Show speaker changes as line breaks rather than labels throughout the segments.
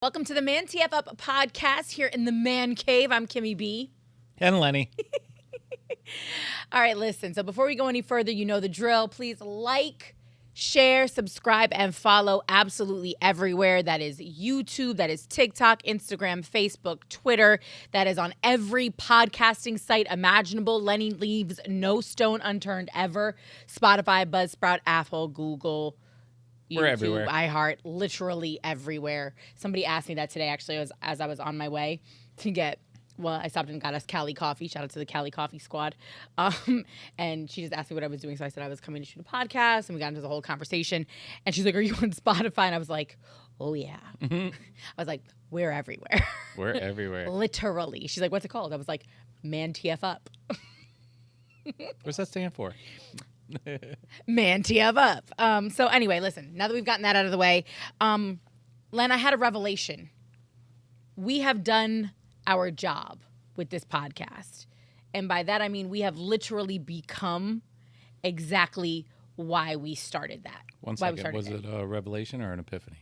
Welcome to the ManTFup Podcast here in the Man Cave. I'm Kimmy B.
And Lenny.
All right, listen. So before we go any further, you know the drill. Please like, share, subscribe, and follow absolutely everywhere. That is YouTube, that is TikTok, Instagram, Facebook, Twitter. That is on every podcasting site imaginable. Lenny leaves no stone unturned ever. Spotify, Buzzsprout, Apple, Google,
We're
YouTube,
everywhere.
iHeart, literally everywhere. Somebody asked me that today, actually, as I was on my way to get, I stopped and got us Cali Coffee. Shout out to the Cali Coffee squad. And she just asked me what I was doing. So I said I was coming to shoot a podcast, and we got into the whole conversation. And she's like, "Are you on Spotify?" And I was like, "Oh, yeah."
Mm-hmm.
I was like, "We're everywhere."
We're everywhere.
Literally. She's like, "What's it called?" I was like, ManTFup.
What's that stand for?
ManTFup. So anyway, listen, now that we've gotten that out of the way, Len, I had a revelation. We have done our job with this podcast. And by that, I mean we have literally become exactly why we started that.
One second. Was it a revelation or an epiphany?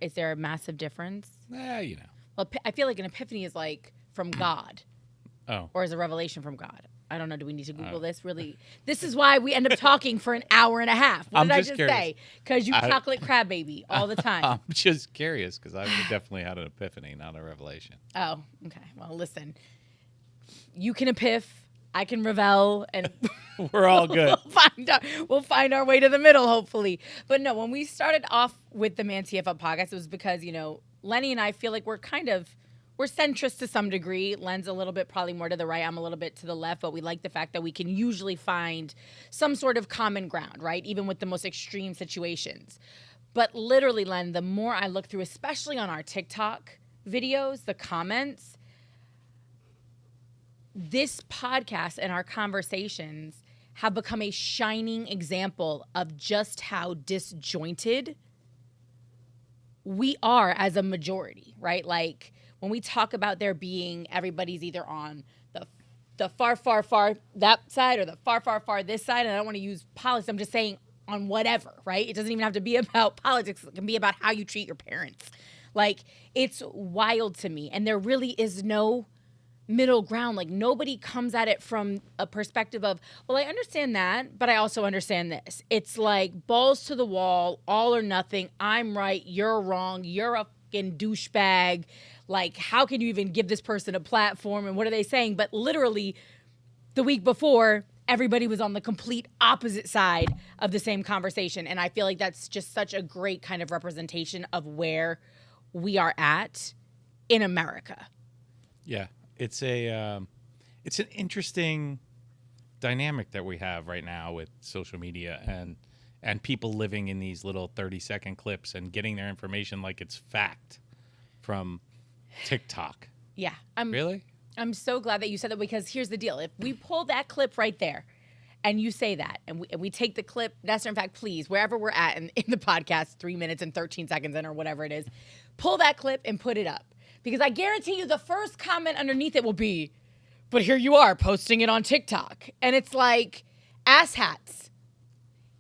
Is there a massive difference?
You know.
Well, I feel like an epiphany is like from God.
Oh.
Or is a revelation from God? I don't know. Do we need to Google this? Really? This is why we end up talking for an hour and a half. What
I'm
did I
just
just
curious.
say? Because you chocolate crab baby all the time.
I'm just curious because I've definitely had an epiphany, not a revelation.
Oh, okay. Well, listen. You can epiph, I can revel, and
We're all good.
we'll find our way to the middle, hopefully. But no, when we started off with the ManTFup podcast, it was because, Lenny and I feel like we're centrist to some degree. Len's a little bit probably more to the right. I'm a little bit to the left, but we like the fact that we can usually find some sort of common ground, right? Even with the most extreme situations. But literally, Len, the more I look through, especially on our TikTok videos, the comments, this podcast and our conversations have become a shining example of just how disjointed we are as a majority, right? Like, when we talk about there being everybody's either on the far, far, far that side or the far, far, far this side, and I don't want to use politics, I'm just saying on whatever, right? It doesn't even have to be about politics. It can be about how you treat your parents. Like, it's wild to me. And there really is no middle ground. Like, nobody comes at it from a perspective of, well, I understand that, but I also understand this. It's like balls to the wall, all or nothing. I'm right, you're wrong, you're a fucking douchebag. Like, how can you even give this person a platform? And what are they saying? But literally, the week before, everybody was on the complete opposite side of the same conversation. And I feel like that's just such a great kind of representation of where we are at in America.
Yeah. It's an interesting dynamic that we have right now with social media and people living in these little 30-second clips and getting their information like it's fact from TikTok.
Yeah.
Really?
I'm so glad that you said that, because here's the deal. If we pull that clip right there and you say that and we take the clip, Nestor, in fact, please, wherever we're at in the podcast, 3 minutes and 13 seconds in or whatever it is, pull that clip and put it up. Because I guarantee you the first comment underneath it will be, but here you are posting it on TikTok. And it's like, asshats.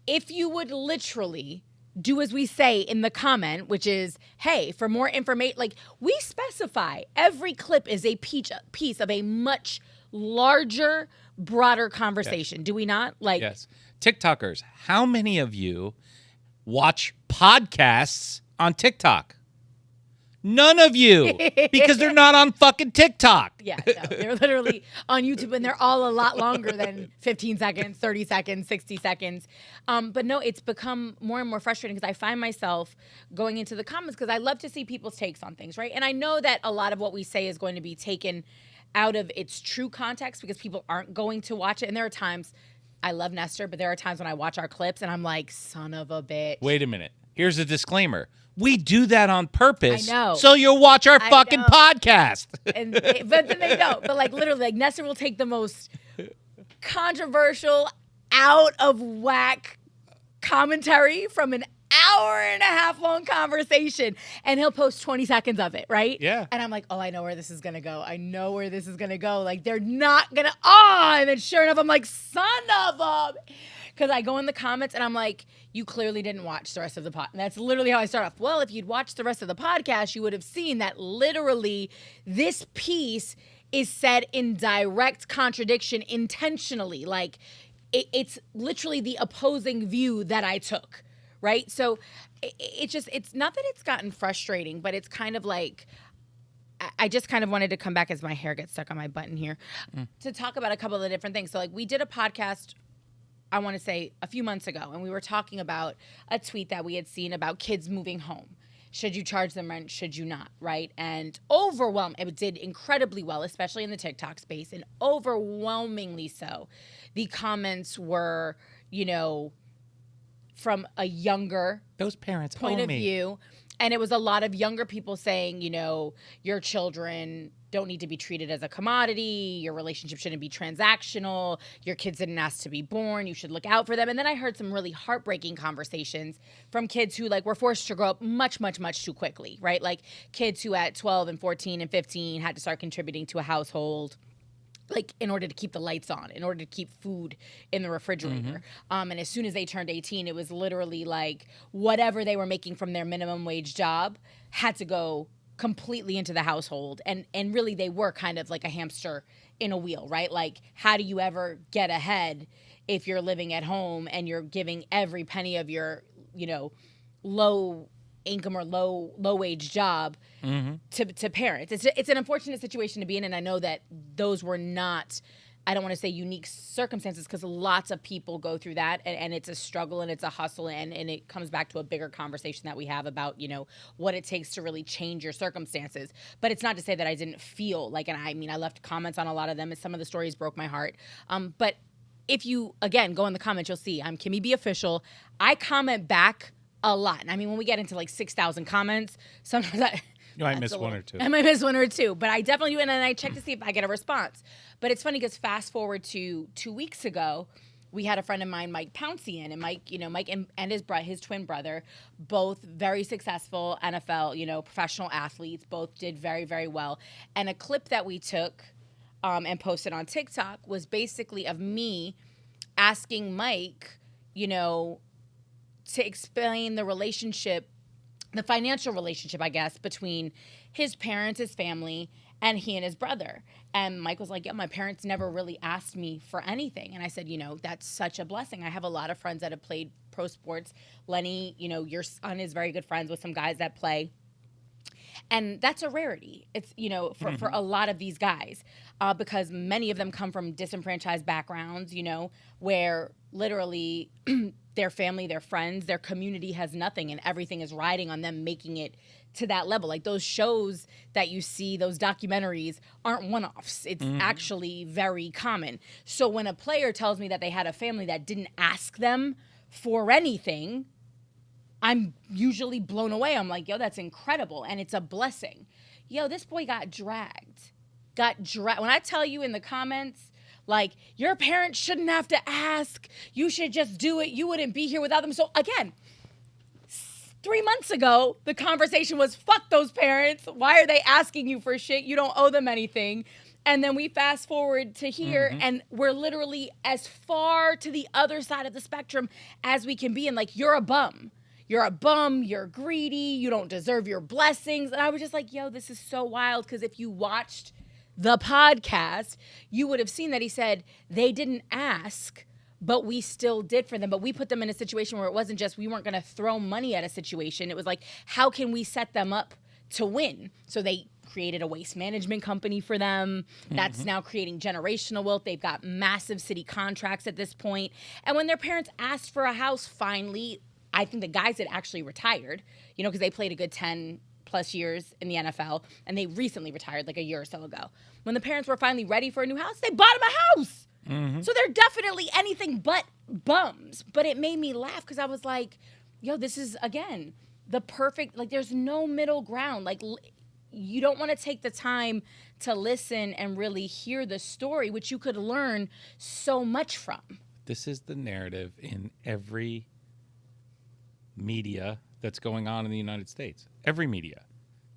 If you would literally do as we say in the comment, which is, hey, for more information, like, we specify every clip is a piece of a much larger, broader conversation. Yes. Do we not? Like,
yes. TikTokers, how many of you watch podcasts on TikTok? None of you, because they're not on fucking TikTok.
Yeah, no, they're literally on YouTube, and they're all a lot longer than 15 seconds, 30 seconds, 60 seconds. But no, it's become more and more frustrating because I find myself going into the comments because I love to see people's takes on things, right? And I know that a lot of what we say is going to be taken out of its true context because people aren't going to watch it. And there are times, I love Nestor, but there are times when I watch our clips and I'm like, son of a bitch.
Wait a minute. Here's a disclaimer. We do that on purpose.
I know.
So you'll watch our fucking podcast.
But then they don't. But like literally, like Nestor will take the most controversial, out of whack commentary from an hour and a half long conversation and he'll post 20 seconds of it, right?
Yeah.
And I'm like, oh, I know where this is going to go. I know where this is going to go. Like, they're not going to, and then sure enough, I'm like, son of a, because I go in the comments and I'm like, you clearly didn't watch the rest of the pod. And that's literally how I start off. Well, if you'd watched the rest of the podcast, you would have seen that literally this piece is said in direct contradiction intentionally. Like, it's literally the opposing view that I took, right? So it's not that it's gotten frustrating, but it's kind of like, I just kind of wanted to come back as my hair gets stuck on my button here to talk about a couple of the different things. So like we did a podcast, I want to say a few months ago, and we were talking about a tweet that we had seen about kids moving home. Should you charge them rent? Should you not? Right? And it did incredibly well, especially in the TikTok space, and overwhelmingly so. The comments were, from a younger
those parents
point of view. And it was a lot of younger people saying, your children don't need to be treated as a commodity. Your relationship shouldn't be transactional. Your kids didn't ask to be born. You should look out for them. And then I heard some really heartbreaking conversations from kids who were forced to grow up much, much, much too quickly, right? Like kids who at 12 and 14 and 15 had to start contributing to a household, like in order to keep the lights on, in order to keep food in the refrigerator. And as soon as they turned 18, it was literally like whatever they were making from their minimum wage job had to go completely into the household. And really they were kind of like a hamster in a wheel, right? Like, how do you ever get ahead if you're living at home and you're giving every penny of your, low income or low wage job to parents? It's an unfortunate situation to be in, and I know that those were not, I don't want to say unique circumstances, because lots of people go through that, and it's a struggle and it's a hustle, and it comes back to a bigger conversation that we have about what it takes to really change your circumstances. But it's not to say that I didn't feel like, and I left comments on a lot of them, and some of the stories broke my heart. But if you again go in the comments, you'll see I'm Kimmy B Official. I comment back a lot. And I mean, when we get into like 6,000 comments, sometimes
you might miss one or two.
I might miss one or two, but I definitely do. And then I check to see if I get a response. But it's funny because fast forward to 2 weeks ago, we had a friend of mine, Mike Pouncey, in, and Mike and his twin brother, both very successful NFL, professional athletes, both did very, very well. And a clip that we took and posted on TikTok was basically of me asking Mike, to explain the relationship, the financial relationship, I guess, between his parents, his family, and he and his brother. And Mike was like, yeah, my parents never really asked me for anything. And I said, that's such a blessing. I have a lot of friends that have played pro sports. Lenny, your son is very good friends with some guys that play. And that's a rarity. It's, for a lot of these guys, because many of them come from disenfranchised backgrounds, where literally their family, their friends, their community has nothing, and everything is riding on them making it to that level. Like those shows that you see, those documentaries aren't one-offs. It's actually very common. So when a player tells me that they had a family that didn't ask them for anything, I'm usually blown away. I'm like, yo, that's incredible. And it's a blessing. Yo, this boy got dragged. When I tell you in the comments, like, your parents shouldn't have to ask. You should just do it. You wouldn't be here without them. So again, 3 months ago, the conversation was, fuck those parents. Why are they asking you for shit? You don't owe them anything. And then we fast forward to here, and we're literally as far to the other side of the spectrum as we can be. And like, you're a bum. You're a bum, you're greedy, you don't deserve your blessings. And I was just like, yo, this is so wild, because if you watched the podcast, you would have seen that he said they didn't ask, but we still did for them. But we put them in a situation where it wasn't just we weren't going to throw money at a situation. It was like, how can we set them up to win? So they created a waste management company for them. That's now creating generational wealth. They've got massive city contracts at this point. And when their parents asked for a house finally, I think the guys had actually retired, because they played a good 10 plus years in the NFL, and they recently retired like a year or so ago. When the parents were finally ready for a new house, they bought them a house. So they're definitely anything but bums. But it made me laugh because I was like, yo, this is, again, the perfect, like, there's no middle ground. Like, you don't want to take the time to listen and really hear the story, which you could learn so much from.
This is the narrative in every media that's going on in the United States. Every media.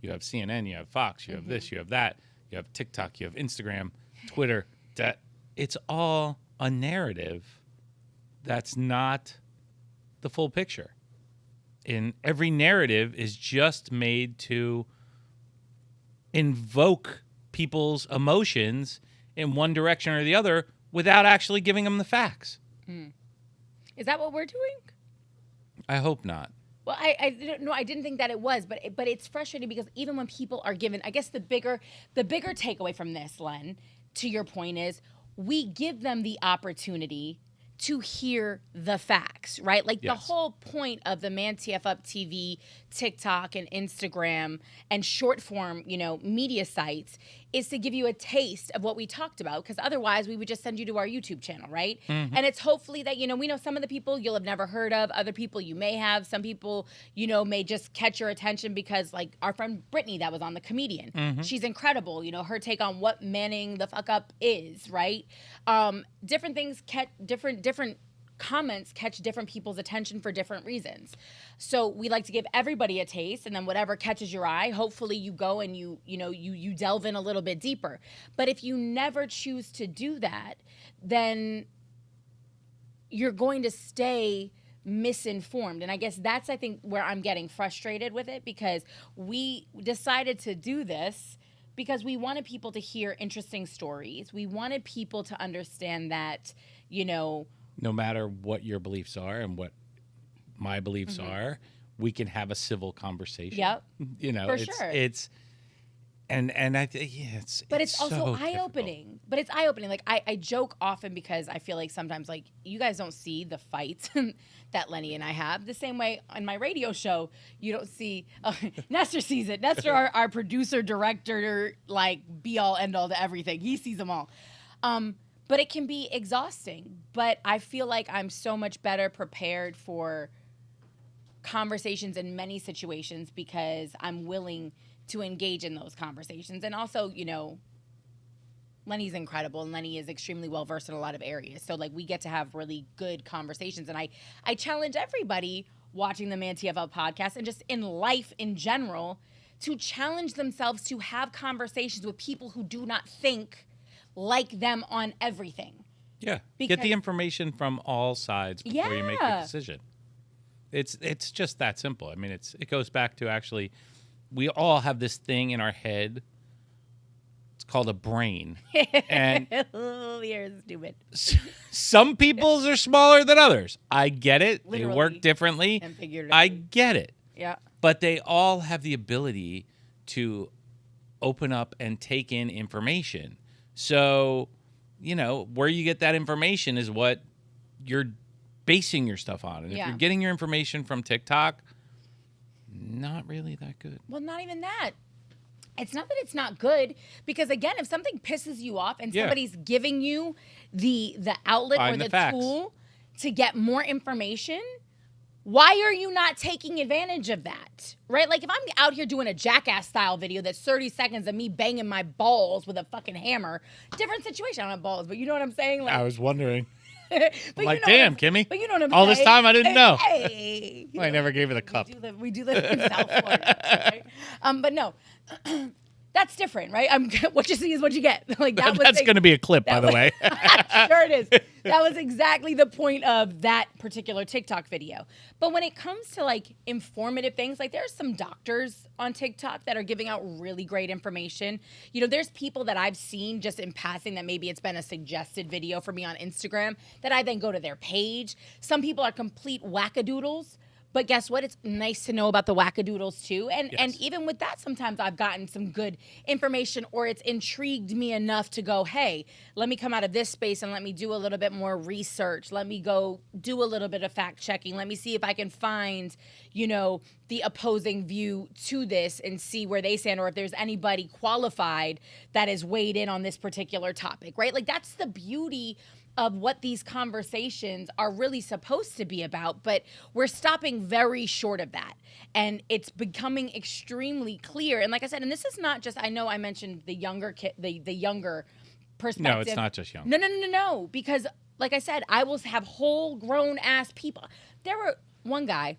You have CNN, you have Fox, you have this, you have that, you have TikTok, you have Instagram, Twitter. That it's all a narrative that's not the full picture. And every narrative is just made to invoke people's emotions in one direction or the other without actually giving them the facts.
Is that what we're doing?
I hope not.
Well, I didn't think that it was, but it's frustrating because even when people are given, I guess the bigger takeaway from this, Len, to your point is we give them the opportunity to hear the facts, right? Like the whole point of the ManTFup TV, TikTok, and Instagram and short form, media sites is to give you a taste of what we talked about, because otherwise we would just send you to our YouTube channel, right? And it's hopefully that, we know some of the people you'll have never heard of, other people you may have, some people, may just catch your attention because like our friend Brittany that was on, the comedian, she's incredible, her take on what manning the fuck up is, right? Different things different comments catch different people's attention for different reasons. So we like to give everybody a taste, and then whatever catches your eye, hopefully you go and you delve in a little bit deeper. But if you never choose to do that, then you're going to stay misinformed. And I guess that's, I think, where I'm getting frustrated with it, because we decided to do this because we wanted people to hear interesting stories. We wanted people to understand that,
no matter what your beliefs are and what my beliefs are, we can have a civil conversation.
Yep. For sure.
It's and I think it's
but it's also
so
eye-opening.
difficult.
But it's eye-opening. Like I joke often because I feel like sometimes like you guys don't see the fights that Lenny and I have. The same way on my radio show, you don't see Nestor sees it. Nestor, our producer, director, like be all end all to everything. He sees them all. But it can be exhausting. But I feel like I'm so much better prepared for conversations in many situations because I'm willing to engage in those conversations. And also, Lenny's incredible, and Lenny is extremely well-versed in a lot of areas. So, like, we get to have really good conversations. And I challenge everybody watching the ManTFup podcast and just in life in general to challenge themselves to have conversations with people who do not think like them on everything.
Yeah. Get the information from all sides before you make the decision. It's just that simple. I mean, it goes back to actually, we all have this thing in our head. It's called a brain. And
you're stupid.
Some people's are smaller than others. I get it.
Literally.
They work differently.
And figuratively.
I get it.
Yeah.
But they all have the ability to open up and take in information. So, where you get that information is what you're basing your stuff on. And if you're getting your information from TikTok, not really that good.
Well, not even that. It's not that it's not good, because again, if something pisses you off and somebody's giving you the outlet or the tool to get more information, why are you not taking advantage of that? Right? Like if I'm out here doing a Jackass style video that's 30 seconds of me banging my balls with a fucking hammer, different situation. I don't have balls, but you know what I'm saying? Like,
I was wondering.
but
like, damn, Kimmy.
But you know what I'm
all
saying?
This time I didn't know.
Hey,
I never gave it a cup.
We do live in South Florida, right? But no, that's different, right? What you see is what you get. Like
that's going to be a clip, by the way.
Sure it is. That was exactly the point of that particular TikTok video. But when it comes to like informative things, like there's some doctors on TikTok that are giving out really great information. There's people that I've seen just in passing that maybe it's been a suggested video for me on Instagram that I then go to their page. Some people are complete wackadoodles. But guess what? It's nice to know about the wackadoodles too. And even with that, sometimes I've gotten some good information, or it's intrigued me enough to go, hey, let me come out of this space and let me do a little bit more research. Let me go do a little bit of fact checking. Let me see if I can find, the opposing view to this and see where they stand, or if there's anybody qualified that is weighed in on this particular topic, right? Like that's the beauty of what these conversations are really supposed to be about, but we're stopping very short of that. And it's becoming extremely clear. And like I said, and this is not just, I know I mentioned the younger kid, the younger perspective.
No, it's not just young.
No. Because like I said, I will have whole grown ass people. There were one guy,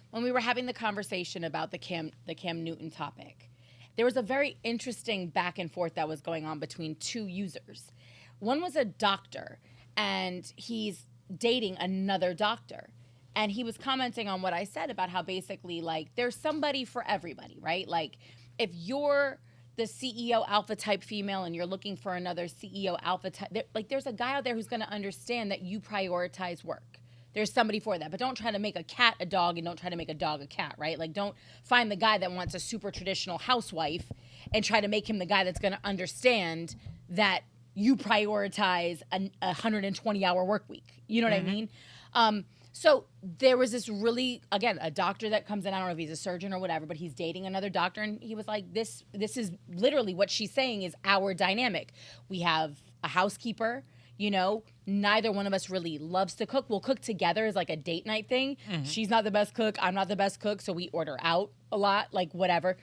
when we were having the conversation about the Cam Newton topic, there was a very interesting back and forth that was going on between two users. One was a doctor, and he's dating another doctor. And he was commenting on what I said about how basically, like, there's somebody for everybody, right? Like, if you're the CEO alpha type female and you're looking for another CEO alpha type, like, there's a guy out there who's going to understand that you prioritize work. There's somebody for that. But don't try to make a cat a dog and don't try to make a dog a cat, right? Like, don't find the guy that wants a super traditional housewife and try to make him the guy that's going to understand that you prioritize a 120-hour work week. You know what I mean? So there was this really, again, a doctor that comes in, I don't know if he's a surgeon or whatever, but he's dating another doctor, and he was like, this is literally what she's saying is our dynamic. We have a housekeeper, you know, neither one of us really loves to cook. We'll cook together as like a date night thing. She's not the best cook, I'm not the best cook, so we order out a lot, like whatever.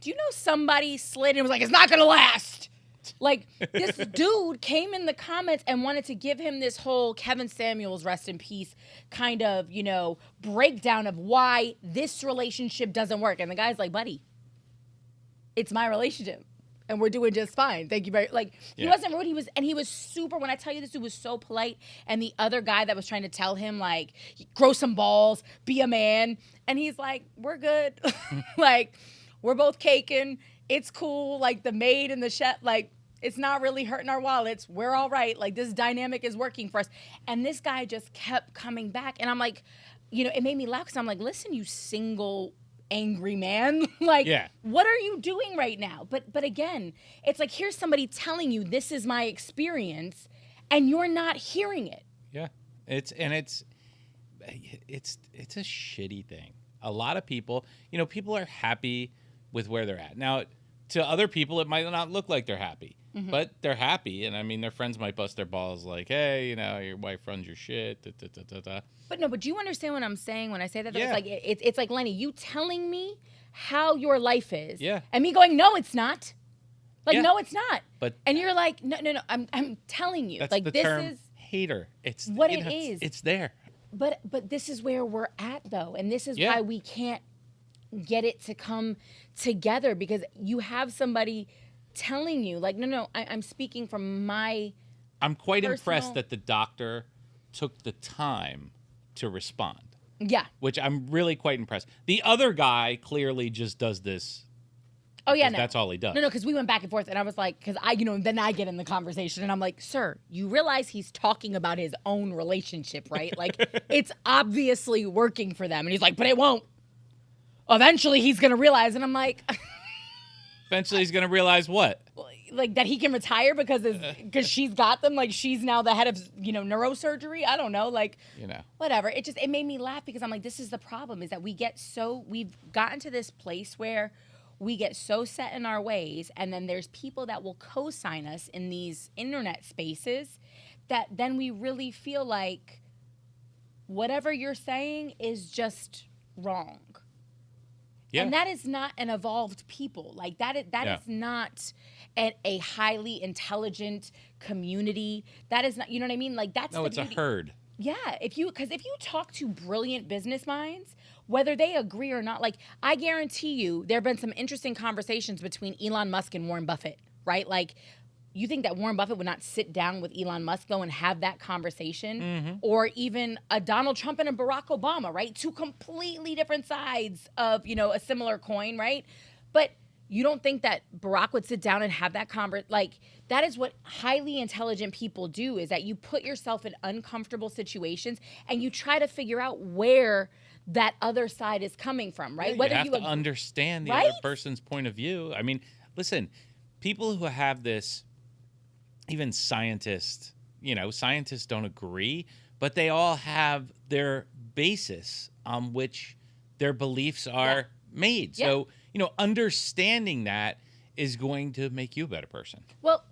Do you know somebody slid and was like, it's not gonna last? Like, this dude came in the comments and wanted to give him this whole Kevin Samuels, rest in peace, kind of, you know, breakdown of why this relationship doesn't work. And the guy's like, buddy, it's my relationship and we're doing just fine. Thank you very like he wasn't rude. He was super, when I tell you this dude was so polite. And the other guy that was trying to tell him, like, grow some balls, be a man. And he's like, we're good. Like, we're both caking. It's cool. Like, the maid and the chef, like, it's not really hurting our wallets. We're all right. Like, this dynamic is working for us. And this guy just kept coming back. And I'm like, you know, it made me laugh because I'm like, listen, you single, angry man. Like, what are you doing right now? But again, it's like, here's somebody telling you this is my experience and you're not hearing it.
Yeah. It's a shitty thing. A lot of people, you know, people are happy with where they're at. Now, to other people, it might not look like they're happy, but they're happy. And I mean, their friends might bust their balls like, hey, you know, your wife runs your shit. Da, da, da, da, da.
But no, but do you understand what I'm saying when I say that?
Yeah.
It's like, it's like, Lenny, you telling me how your life is.
Yeah.
And me going, no, it's not. Like,
Yeah.
no, it's not.
But
and you're like, no, I'm telling you.
That's
like,
the
this
term
is
hater. It's
what
you
it
know,
is.
It's there.
But this is where we're at, though. And this is
Yeah.
why we can't get it to come together, because you have somebody telling you, like, no, I'm speaking from my
I'm quite
personal-
impressed that the doctor took the time to respond.
Yeah.
Which I'm really quite impressed. The other guy clearly just does this.
Oh, yeah,
'cause
no.
that's all he does.
No, because we went back and forth, and I was like, because I, you know, then I get in the conversation, and I'm like, sir, you realize he's talking about his own relationship, right? Like, it's obviously working for them. And he's like, but it won't. Eventually, he's going to realize. And I'm like...
Eventually, he's going to realize what?
Like, that he can retire because she's got them. Like, she's now the head of, you know, neurosurgery. I don't know. Like,
you know,
whatever. It made me laugh because I'm like, this is the problem, is that we've gotten to this place where we get so set in our ways, and then there's people that will co-sign us in these internet spaces that then we really feel like whatever you're saying is just wrong.
Yeah.
And that is not an evolved people. Like, that is not a highly intelligent community. That is not, you know what I mean? Like, that's
no, it's
beauty.
a herd.
Yeah, because if you talk to brilliant business minds, whether they agree or not, like, I guarantee you there have been some interesting conversations between Elon Musk and Warren Buffett, right? Like, you think that Warren Buffett would not sit down with Elon Musk, though, and have that conversation? Or even a Donald Trump and a Barack Obama, right? Two completely different sides of, you know, a similar coin, right? But you don't think that Barack would sit down and have that conversation? Like, that is what highly intelligent people do, is that you put yourself in uncomfortable situations and you try to figure out where that other side is coming from, right?
Yeah,
Whether
you have to understand the other person's point of view. I mean, listen, people who have this, even scientists don't agree, but they all have their basis on which their beliefs are made.
Yeah.
So, you know, understanding that is going to make you a better person.
Well,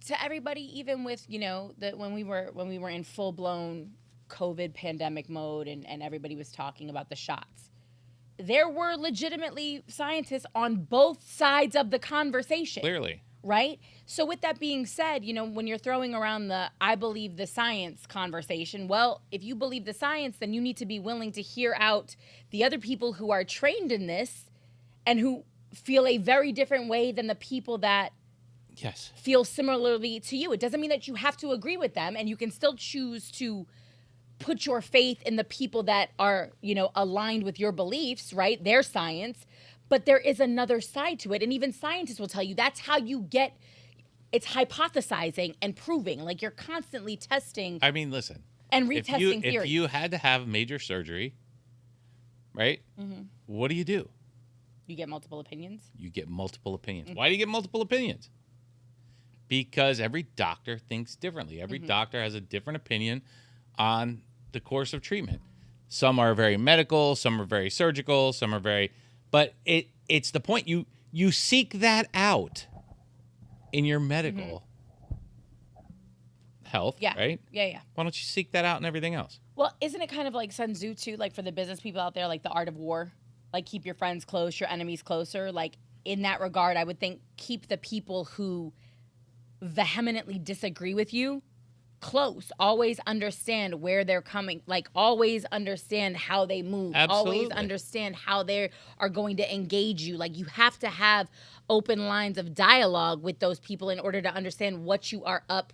to everybody, even with, you know, when we were in full blown COVID pandemic mode and everybody was talking about the shots, there were legitimately scientists on both sides of the conversation.
Clearly.
Right? So with that being said, you know, when you're throwing around the I believe the science conversation, well, if you believe the science, then you need to be willing to hear out the other people who are trained in this and who feel a very different way than the people that feel similarly to you. It doesn't mean that you have to agree with them, and you can still choose to put your faith in the people that are, aligned with your beliefs, right? Their science. But there is another side to it. And even scientists will tell you that's how you get, it's hypothesizing and proving. Like, you're constantly testing.
I mean, listen.
And retesting theories.
If you had to have major surgery, right? Mm-hmm. What do?
You get multiple opinions?
You get multiple opinions. Mm-hmm. Why do you get multiple opinions? Because every doctor thinks differently. Every doctor has a different opinion on the course of treatment. Some are very medical, some are very surgical, some are very... But it's the point. You seek that out in your medical health, right?
Yeah.
Why don't you seek that out in everything else?
Well, isn't it kind of like Sun Tzu, too? Like, for the business people out there, like the art of war? Like, keep your friends close, your enemies closer. Like, in that regard, I would think keep the people who vehemently disagree with you close. Always understand where they're coming. Like, always understand how they move.
Absolutely.
Always understand how they are going to engage you. Like, you have to have open lines of dialogue with those people in order to understand what you are up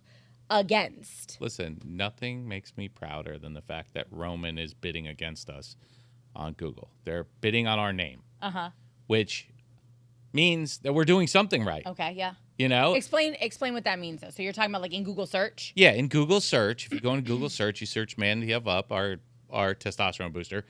against.
Listen, nothing makes me prouder than the fact that Roman is bidding against us on Google. They're bidding on our name. Which means that we're doing something right.
Okay, yeah.
Explain
what that means, though. So you're talking about, like, in Google search?
Yeah, in Google search, if you go into Google search, you search ManTFup, our testosterone booster,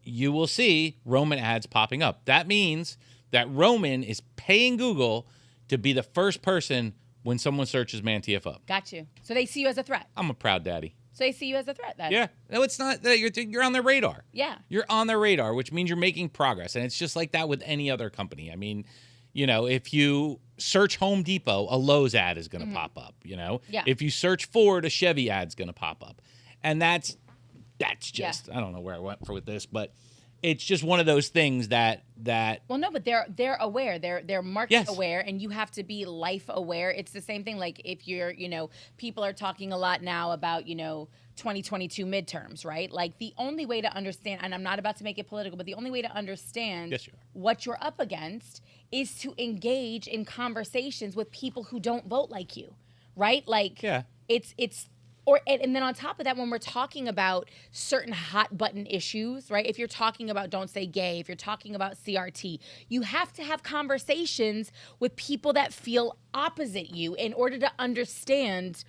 you will see Roman ads popping up. That means that Roman is paying Google to be the first person when someone searches ManTFup.
Got you. So they see you as a threat.
I'm a proud daddy.
So they see you as a threat, then?
Yeah. No, it's not. You're on their radar.
Yeah.
You're on their radar, which means you're making progress. And it's just like that with any other company. I mean, if you search Home Depot, a Lowe's ad is going to pop up, Yeah. If you search Ford, a Chevy ad's going to pop up. And that's just, I don't know where I went with this, but it's just one of those things that.
Well, no, but they're aware. They're market aware, and you have to be life aware. It's the same thing. Like, if you're, people are talking a lot now about, 2022 midterms, right? Like, the only way to understand, and I'm not about to make it political, but the only way to understand what you're up against is to engage in conversations with people who don't vote like you, right? Like, and then on top of that, when we're talking about certain hot button issues, right? If you're talking about don't say gay, if you're talking about CRT, you have to have conversations with people that feel opposite you in order to understand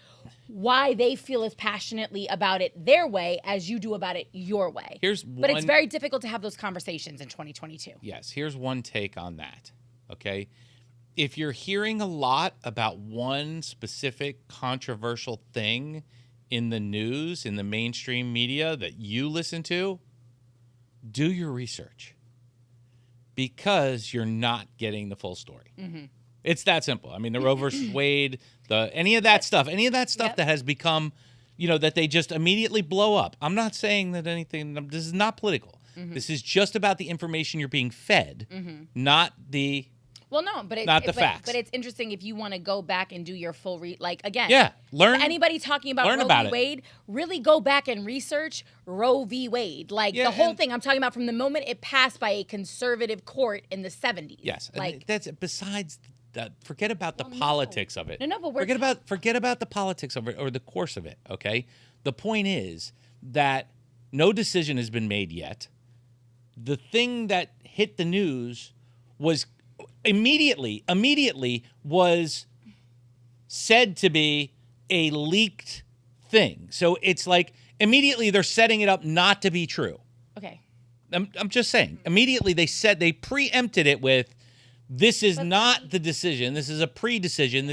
why they feel as passionately about it their way as you do about it your way. But it's very difficult to have those conversations in 2022.
Yes. Here's one take on that. Okay. If you're hearing a lot about one specific controversial thing in the news, in the mainstream media that you listen to, do your research, because you're not getting the full story. It's that simple. I mean, the Roe versus Wade, any of that stuff that has become, that they just immediately blow up. I'm not saying that this is not political. This is just about the information you're being fed, not the...
Well, no, but
not the facts.
But it's interesting if you want to go back and do your full again.
Yeah,
anybody talking about Roe v. Wade, really go back and research Roe v. Wade. Like, the whole thing I'm talking about from the moment it passed by a conservative court in the 70s.
Yes, like, that's besides that. Forget about the politics of it.
No, but
forget about the politics of it or the course of it. Okay, the point is that no decision has been made yet. The thing that hit the news was immediately was said to be a leaked thing. So it's like immediately they're setting it up not to be true.
Okay.
I'm just saying. Immediately they preempted it with, this is not the decision. This is a pre-decision.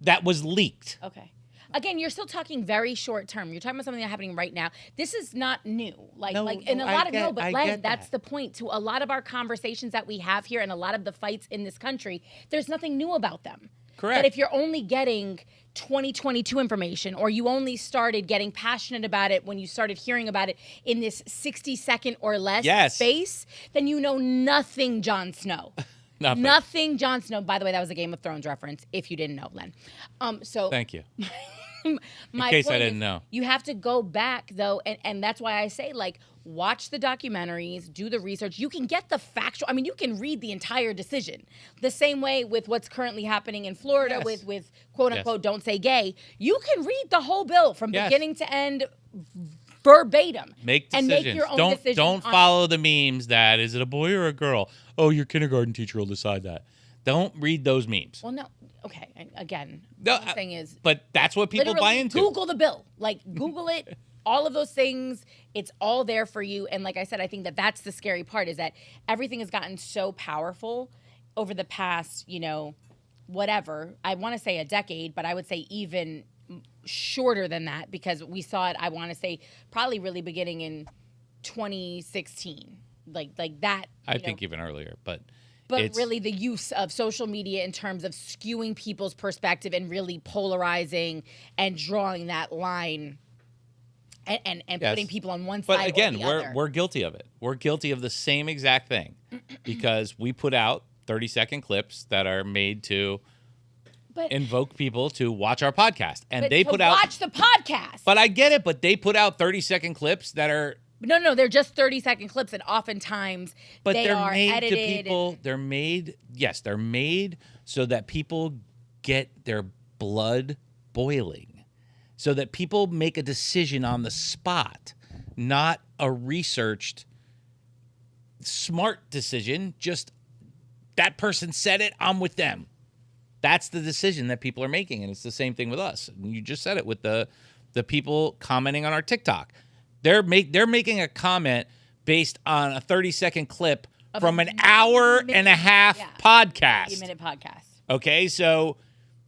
That was leaked.
Okay. Again, you're still talking very short term. You're talking about something that's happening right now. This is not new. That's the point. To a lot of our conversations that we have here and a lot of the fights in this country, there's nothing new about them.
Correct.
But if you're only getting 2022 information, or you only started getting passionate about it when you started hearing about it in this 60-second or less space, then you know nothing, Jon Snow. Nothing, Jon Snow. By the way, that was a Game of Thrones reference, if you didn't know, Len.
Thank you.
In
case I didn't know.
You have to go back, though, and that's why I say, like, watch the documentaries, do the research. You can get the factual. I mean, you can read the entire decision. The same way with what's currently happening in Florida with quote-unquote don't say gay. You can read the whole bill from beginning to end verbatim.
Make
and
decisions.
make your own decision.
Don't follow the memes that, is it a boy or a girl? Oh, your kindergarten teacher will decide that. Don't read those memes.
Well, no. Okay. Again,
No,
the thing is,
but that's what people buy into.
Google the bill. Like, Google it. All of those things, it's all there for you. And like I said, I think that that's the scary part, is that everything has gotten so powerful over the past, whatever. I want to say a decade, but I would say even shorter than that, because we saw it, I want to say, probably really beginning in 2016. Like that.
I think even earlier, but
really the use of social media in terms of skewing people's perspective and really polarizing and drawing that line and putting people on one side.
But again,
or the other.
we're guilty of it. We're guilty of the same exact thing because we put out 30-second clips that are made to invoke people to watch our podcast, and they put out
watch the podcast.
But I get it. But they put out 30-second clips that are.
No, they're just 30-second clips, and oftentimes they're
made
edited
to people. They're made so that people get their blood boiling, so that people make a decision on the spot, not a researched, smart decision. Just that person said it, I'm with them. That's the decision that people are making, and it's the same thing with us. You just said it with the people commenting on our TikTok. They're making a comment based on a 30-second clip from an hour and a half podcast.
30-minute podcast.
Okay, so,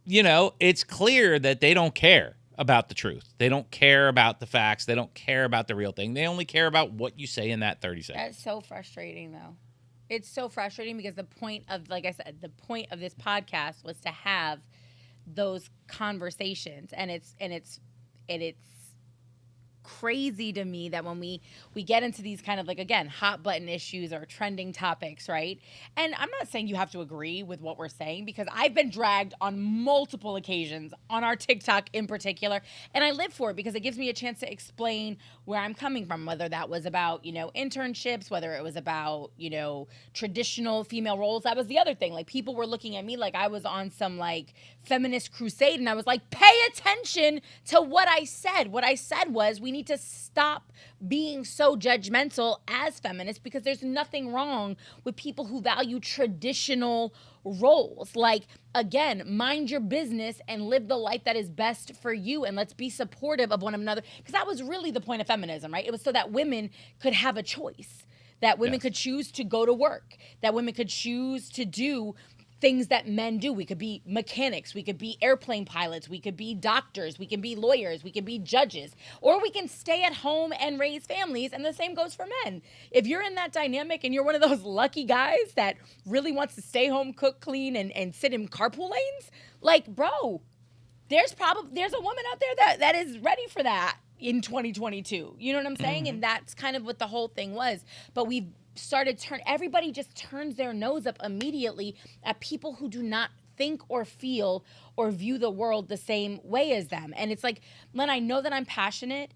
it's clear that they don't care about the truth. They don't care about the facts. They don't care about the real thing. They only care about what you say in that 30 seconds.
That's so frustrating, though. It's so frustrating because the point of, like I said, the point of this podcast was to have those conversations, and it's crazy to me that when we get into these kind of, like, again, hot button issues or trending topics, right? And I'm not saying you have to agree with what we're saying, because I've been dragged on multiple occasions on our TikTok in particular, and I live for it because it gives me a chance to explain where I'm coming from, whether that was about, internships, whether it was about, traditional female roles. That was the other thing. Like, people were looking at me like I was on some, like, feminist crusade, and I was like, pay attention to what I said. What I said was, we need to stop being so judgmental as feminists, because there's nothing wrong with people who value traditional roles. Like, again, mind your business and live the life that is best for you, and let's be supportive of one another, because that was really the point of feminism, right? It was so that women could have a choice, that women could choose to go to work, that women could choose to do things that men do. We could be mechanics, we could be airplane pilots, we could be doctors, we can be lawyers, we can be judges, or we can stay at home and raise families, and the same goes for men. If you're in that dynamic and you're one of those lucky guys that really wants to stay home, cook, clean, and sit in carpool lanes, like, bro, there's a woman out there that is ready for that in 2022. You know what I'm saying? Mm-hmm. And that's kind of what the whole thing was. But we've started everybody just turns their nose up immediately at people who do not think or feel or view the world the same way as them. And it's like, Len, I know that I'm passionate,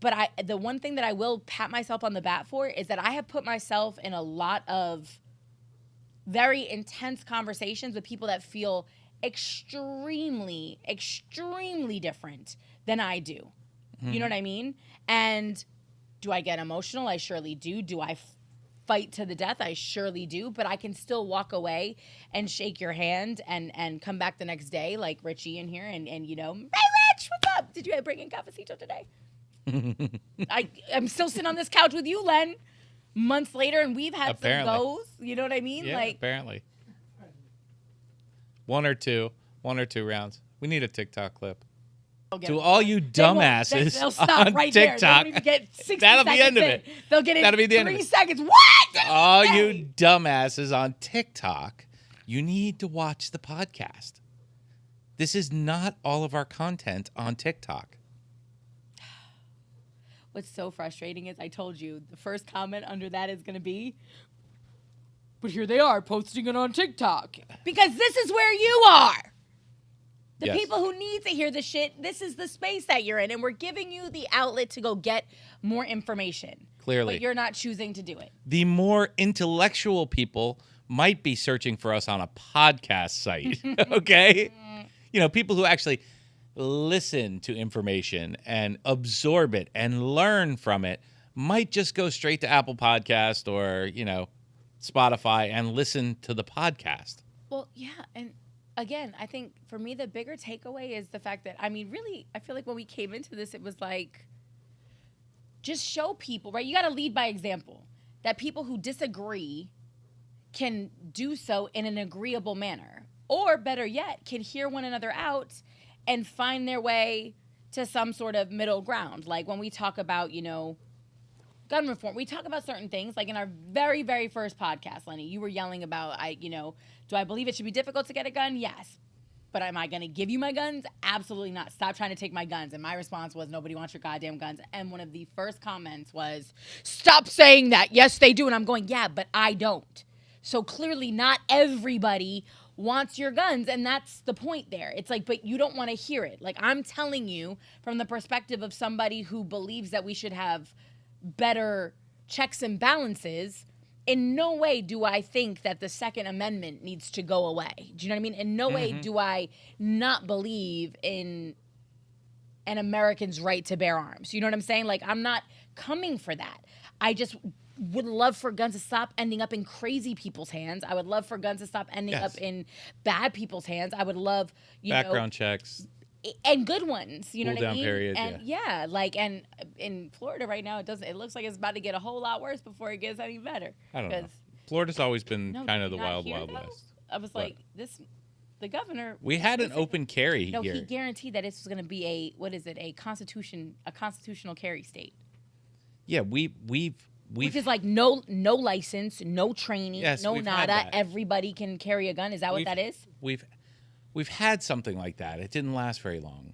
but the one thing that I will pat myself on the back for is that I have put myself in a lot of very intense conversations with people that feel extremely, extremely different than I do. Mm-hmm. You know what I mean? And do I get emotional? I surely do. Do I fight to the death? I surely do. But I can still walk away and shake your hand and come back the next day like Richie in here and hey, Rich, what's up? Did you bring in cafecito today? I'm still sitting on this couch with you, Len, months later, and we've had some goes. You know what I mean?
Yeah, apparently. One or two rounds. We need a TikTok clip. To all you dumbasses
they'll stop
on
right
TikTok,
there. They don't even get 60
that'll be the end of
in.
it.
They'll get it
That'll be the end
3
of it.
seconds. What?
All you dumbasses on TikTok, you need to watch the podcast. This is not all of our content on TikTok.
What's so frustrating is I told you the first comment under that is going to be, but here they are posting it on TikTok. Because this is where you are. The people who need to hear the shit, this is the space that you're in. And we're giving you the outlet to go get more information.
Clearly.
But you're not choosing to do it.
The more intellectual people might be searching for us on a podcast site, okay? People who actually listen to information and absorb it and learn from it might just go straight to Apple Podcast or, Spotify and listen to the podcast.
Well, yeah. And again, I think for me, the bigger takeaway is the fact that, really, I feel like when we came into this, it was like, just show people, right? You got to lead by example, that people who disagree can do so in an agreeable manner. Or better yet, can hear one another out and find their way to some sort of middle ground. Like when we talk about, gun reform, we talk about certain things. Like in our very, very first podcast, Lenny, you were yelling about, do I believe it should be difficult to get a gun? Yes. But am I going to give you my guns? Absolutely not. Stop trying to take my guns. And my response was, nobody wants your goddamn guns. And one of the first comments was, stop saying that. Yes, they do. And I'm going, yeah, but I don't. So clearly not everybody wants your guns. And that's the point there. It's like, but you don't want to hear it. Like I'm telling you from the perspective of somebody who believes that we should have better checks and balances. In no way do I think that the Second Amendment needs to go away. Do you know what I mean? In no way do I not believe in an American's right to bear arms. You know what I'm saying? Like, I'm not coming for that. I just would love for guns to stop ending up in crazy people's hands. I would love for guns to stop ending up in bad people's hands. I would love,
background checks.
And good ones, you know what I mean?
Period,
and and in Florida right now, it looks like it's about to get a whole lot worse before it gets any better.
I don't know. Florida's always been kind of the wild west.
I was like, the governor.
We had an open carry here.
No, he guaranteed that this was going to be a constitutional carry state.
Yeah, we've
which is like no license, no training, no nada. Everybody can carry a gun. Is that what that is?
We've had something like that. It didn't last very long.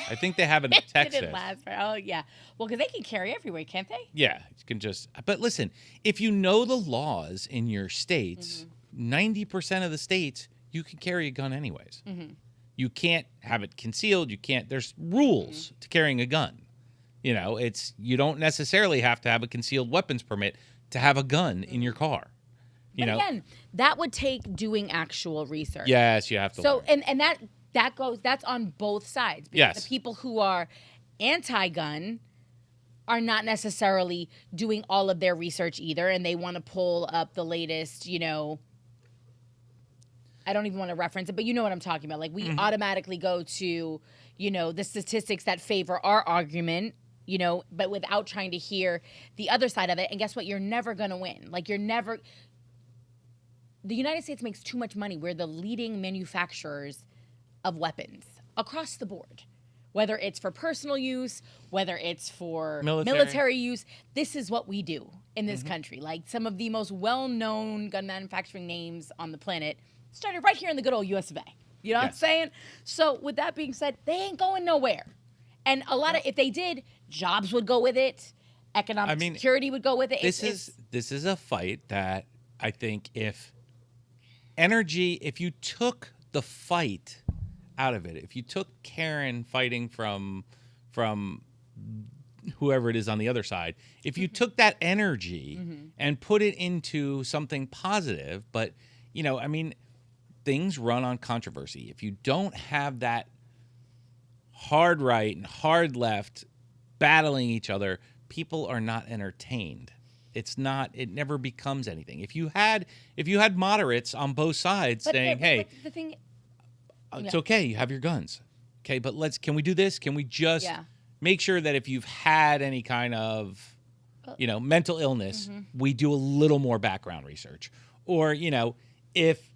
I think they have it in Texas.
It didn't last very long. Oh, yeah. Well, because they can carry everywhere, can't they?
Yeah. You can just... But listen, if you know the laws in your states, 90% of the states, you can carry a gun anyways. You can't have it concealed. You can't... There's rules to carrying a gun. You don't necessarily have to have a concealed weapons permit to have a gun in your car.
But again, that would take doing actual research.
Yes, you have to.
So, and that's on both sides. Because the people who are anti-gun are not necessarily doing all of their research either, and they want to pull up the latest, I don't even want to reference it, but you know what I'm talking about. Like we automatically go to, the statistics that favor our argument, but without trying to hear the other side of it. And guess what? You're never going to win. Like the United States makes too much money. We're the leading manufacturers of weapons across the board, whether it's for personal use, whether it's for military use. This is what we do in this country. Like some of the most well-known gun manufacturing names on the planet started right here in the good old US of A. You know what I'm saying? So with that being said, they ain't going nowhere. And a lot of, if they did, jobs would go with it. Economic security would go with it.
This is a fight that I think if you took the fight out of it, if you took Karen fighting from whoever it is on the other side, if you took that energy and put it into something positive, but things run on controversy. If you don't have that hard right and hard left battling each other, people are not entertained. It never becomes anything. If you had moderates on both sides saying, hey,
the thing,
it's okay, you have your guns. Okay, but can we do this? Can we just make sure that if you've had any kind of, mental illness, we do a little more background research? Or, if,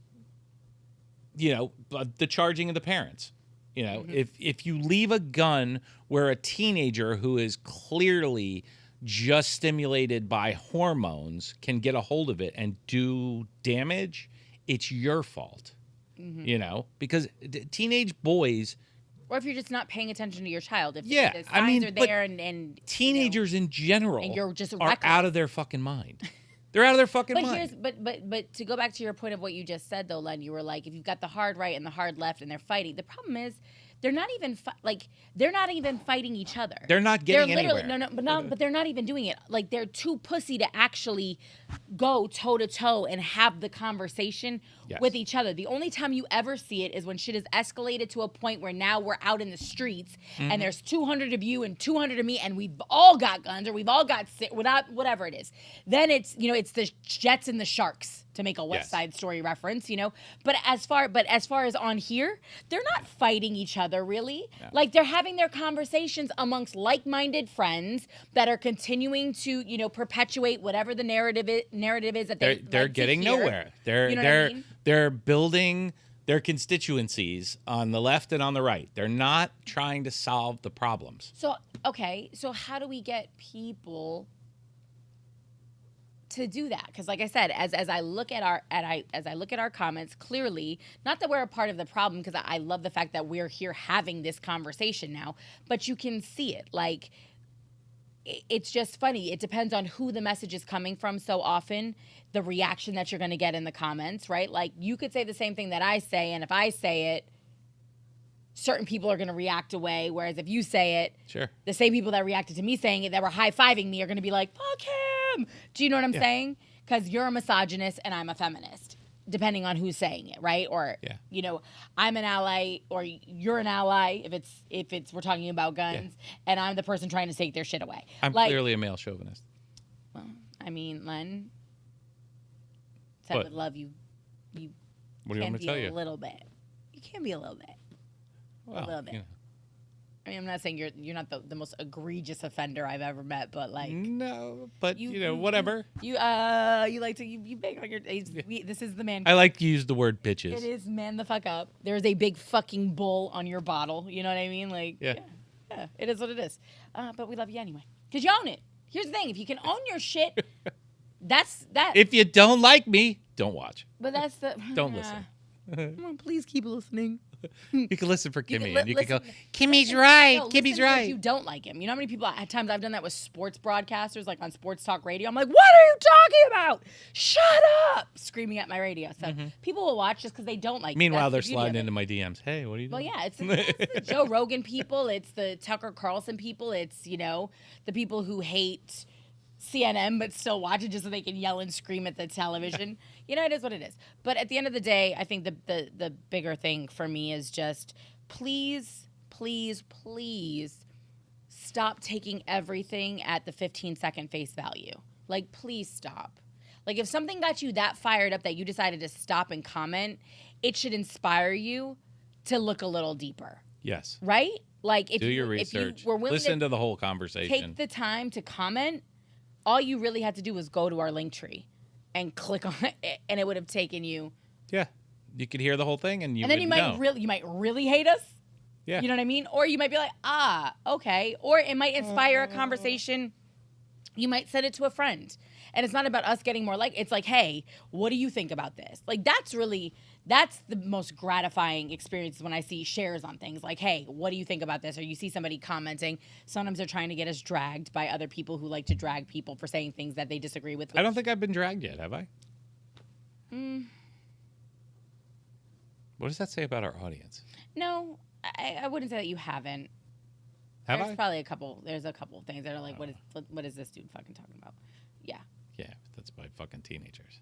the charging of the parents, if you leave a gun where a teenager who is clearly just stimulated by hormones can get a hold of it and do damage, it's your fault, because teenage boys...
Or if you're just not paying attention to your child. If the signs are there and
teenagers in general
and you're just
are out of their fucking mind. They're out of their fucking mind.
But to go back to your point of what you just said, though, Len, you were like, if you've got the hard right and the hard left and they're fighting, the problem is they're not even fighting each other.
They're not getting anywhere.
But they're not even doing it. Like they're too pussy to actually go toe to toe and have the conversation
Yes.
with each other. The only time you ever see it is when shit is escalated to a point where now we're out in the streets and there's 200 of you and 200 of me and we've all got guns or we've all got whatever it is. Then it's, you know, it's the Jets and the Sharks, to make a West Side Story reference, you know. But as far as on here, they're not fighting each other really. Yeah. Like, they're having their conversations amongst like-minded friends that are continuing to, you know, perpetuate whatever the narrative is that
they're getting nowhere. They're building their constituencies on the left and on the right. They're not trying to solve the problems.
So how do we get people to do that? Because like I said, as I look at our comments, clearly, not that we're a part of the problem, because I love the fact that we're here having this conversation now, but you can see it. Like, it's just funny. It depends on who the message is coming from so often, the reaction that you're going to get in the comments, right? Like, you could say the same thing that I say, and if I say it, certain people are going to react away, whereas if you say it,
sure,
the same people that reacted to me saying it, that were high-fiving me, are going to be like, fuck him. Do you know what I'm saying? Because you're a misogynist and I'm a feminist, depending on who's saying it, right? Or, you know, I'm an ally or you're an ally if it's we're talking about guns, and I'm the person trying to take their shit away.
I'm clearly a male chauvinist.
Well, I mean, Len, said with love, you
what do you want me to tell you?
A little bit. You can be a little bit.
Well,
a little bit.
You know.
I mean, I'm not saying you're not the most egregious offender I've ever met, but like,
no, but you know, whatever.
You like to you bang on your. This is the man.
I like to use the word bitches.
It is man the fuck up. There's a big fucking bull on your bottle. You know what I mean? Like, yeah, it is what it is. But we love you anyway because you own it. Here's the thing: if you can own your shit, that's that.
If you don't like me, don't watch.
But that's the.
Don't listen.
Come on, please keep listening.
You can listen for Kimmy, and you can go, Kimmy's right.
No,
Kimmy's right.
You don't like him. You know how many people, at times I've done that with sports broadcasters, like on sports talk radio. I'm like, what are you talking about? Shut up! Screaming at my radio. So people will watch just because they don't like.
Meanwhile, they're sliding into my DMs. Hey, what are you doing?
Well, yeah, it's the Joe Rogan people. It's the Tucker Carlson people. It's, you know, the people who hate CNN but still watch it just so they can yell and scream at the television. You know, it is what it is. But at the end of the day, I think the bigger thing for me is just please stop taking everything at the 15-second face value. Like, please stop. Like, if something got you that fired up that you decided to stop and comment, it should inspire you to look a little deeper.
Yes.
Right? Like, if
do your research.
If you were willing
listen to the whole conversation.
Take the time to comment. All you really had to do was go to our link tree and click on it, and it would have taken you.
Yeah, you could hear the whole thing, and
then you might really hate us.
Yeah,
you know what I mean. Or you might be like, okay. Or it might inspire a conversation. You might send it to a friend, and it's not about us getting more like. It's like, hey, what do you think about this? Like, that's the most gratifying experience when I see shares on things. Like, hey, what do you think about this? Or you see somebody commenting. Sometimes they're trying to get us dragged by other people who like to drag people for saying things that they disagree with.
I don't think I've been dragged yet, have I? What does that say about our audience?
No, I wouldn't say that you haven't. There's probably a couple. There's a couple of things that are like, what is this dude fucking talking about? Yeah.
Yeah, that's by fucking teenagers.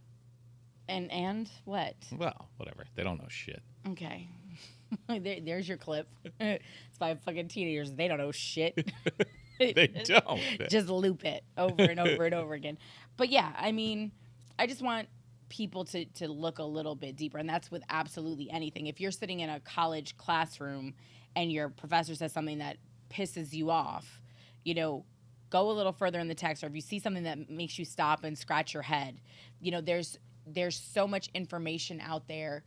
And what?
Well, whatever. They don't know shit.
Okay. There's your clip. It's by fucking teenagers. They don't know shit.
They don't.
Just loop it over and over and over again. But yeah, I mean, I just want people to look a little bit deeper. And that's with absolutely anything. If you're sitting in a college classroom and your professor says something that pisses you off, you know, go a little further in the text. Or if you see something that makes you stop and scratch your head, you know, there's so much information out there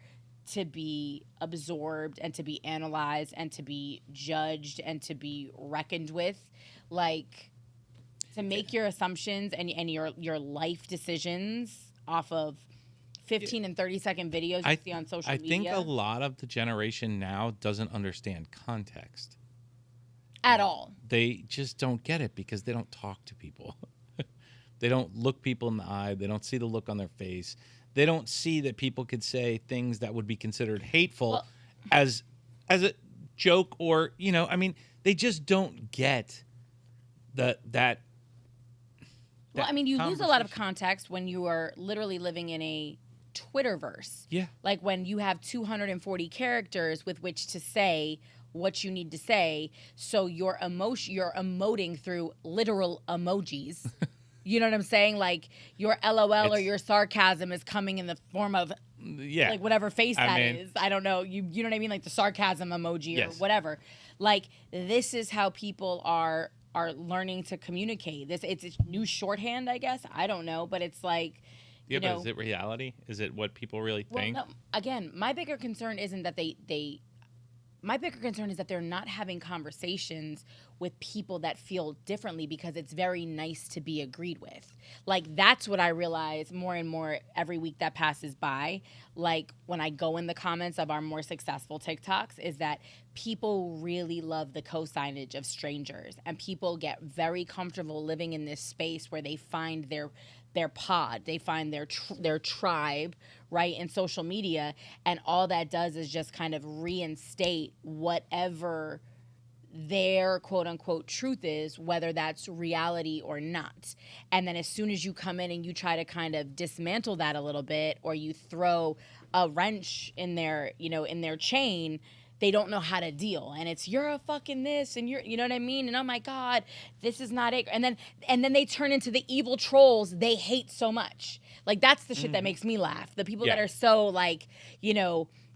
to be absorbed and to be analyzed and to be judged and to be reckoned with. Like, to make your assumptions and your life decisions off of 15 and 30-second videos you see on social media.
I think a lot of the generation now doesn't understand context.
At all.
They just don't get it because they don't talk to people. They don't look people in the eye. They don't see the look on their face. They don't see that people could say things that would be considered hateful as a joke, or, you know, I mean, they just don't get that. Well,
I mean, you lose a lot of context when you are literally living in a Twitterverse.
Yeah.
Like when you have 240 characters with which to say what you need to say, so you're emoting through literal emojis. You know what I'm saying? Like your LOL or your sarcasm is coming in the form of like whatever face is. I don't know. You know what I mean? Like the sarcasm emoji or whatever. Like this is how people are learning to communicate. It's new shorthand, I guess. I don't know, but it's like
but is it reality? Is it what people really think?
No, again, my bigger concern isn't that my bigger concern is that they're not having conversations with people that feel differently, because it's very nice to be agreed with. Like, that's what I realize more and more every week that passes by. Like, when I go in the comments of our more successful TikToks, is that people really love the co-signage of strangers, and people get very comfortable living in this space where they find their pod, they find their tribe, right, in social media, and all that does is just kind of reinstate whatever their quote-unquote truth is, whether that's reality or not. And then as soon as you come in and you try to kind of dismantle that a little bit, or you throw a wrench in their chain, they don't know how to deal. And it's, you're a fucking this, and you know what I mean? And oh my God, this is not it. And then they turn into the evil trolls they hate so much. Like, that's the shit that makes me laugh. The people that are so, like,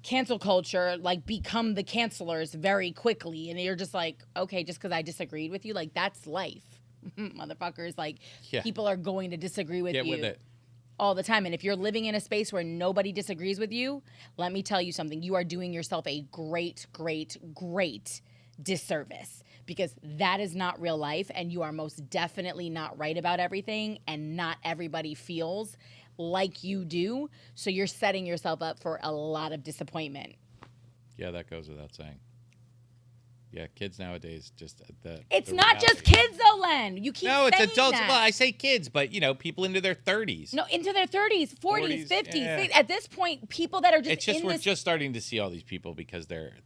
cancel culture, like, become the cancelers very quickly. And you're just like, okay, just because I disagreed with you, like, that's life. Motherfuckers, like, people are going to disagree with you. Get with it. All the time. And if you're living in a space where nobody disagrees with you, let me tell you something. You are doing yourself a great, great, great disservice, because that is not real life, and you are most definitely not right about everything, and not everybody feels like you do. So you're setting yourself up for a lot of disappointment.
Yeah, that goes without saying. Yeah, kids nowadays just
It's not just kids though, Len. You keep saying
it's adults.
that.
Well, I say kids, but people into their 30s.
No, into their 30s, 40s, 50s. Yeah. At this point, people that are just
it's just we're just starting to see all these people because they're